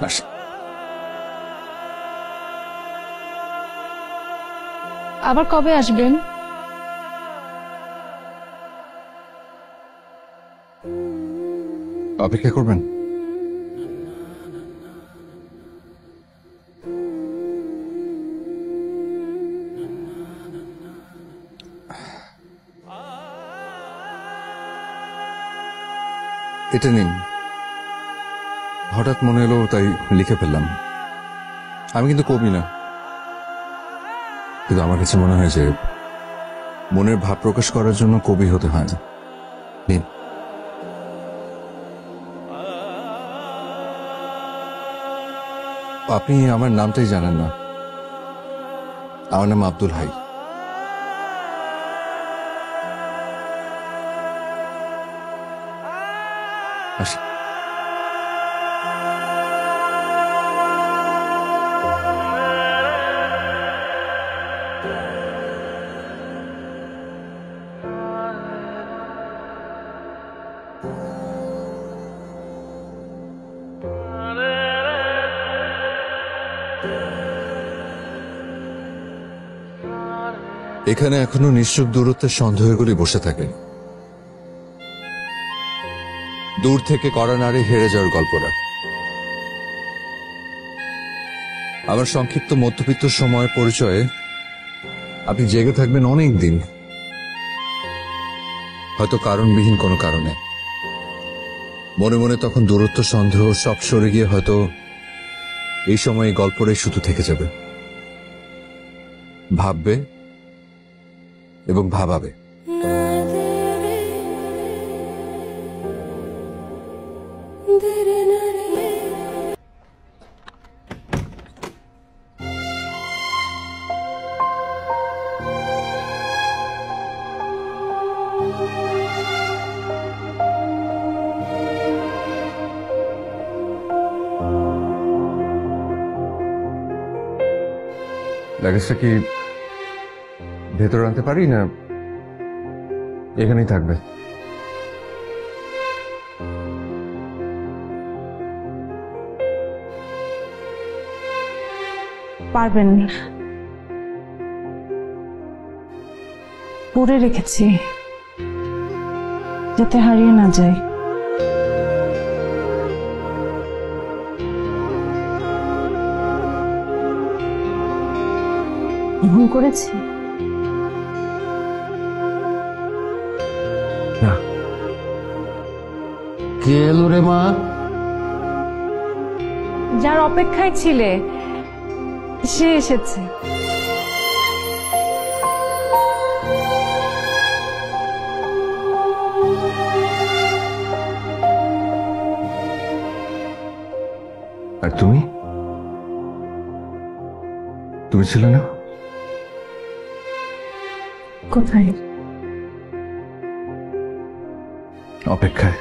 আসি। আবার কবে আসবেন? অপেক্ষা করবেন? এটা নিন, হঠাৎ মনে এলো তাই লিখে ফেললাম। আমি কিন্তু কবি না, কিন্তু আমার কাছে মনে হয় যে মনের ভাব প্রকাশ করার জন্য কবি হতে হয় না। নিন। আপনি আমার নামটাই জানেন না। আমার নাম আব্দুল হাই। আসি। এখানে এখনো নিশ্চুপ দূরত্বের সন্দেহগুলি বসে থাকে। দূর থেকে কড়া নাড়ে হেরে যাওয়ার গল্পটা। আমার সংক্ষিপ্ত মধ্যবিত্ত সময়ের পরিচয়ে আপনি জেগে থাকবেন অনেক দিন, হয়তো কারণবিহীন কোনো কারণে। মনে মনে তখন দূরত্ব সন্দেহ সব সরে গিয়ে হয়তো এই সময় এই গল্পটাই শুধু থেকে যাবে। ভাববে এবং ভাবাবে। লাগেজটা কি ভেতরে আনতে পারি না এখানেই থাকবে? পারবেন, পরে রেখেছি যাতে হারিয়ে না যায়। ভুল করেছি? না। কে এলো রে মা? যার অপেক্ষায় ছিলে সে এসেছে। আর তুমি ছিলে না? কোথায়? অপেক্ষায়।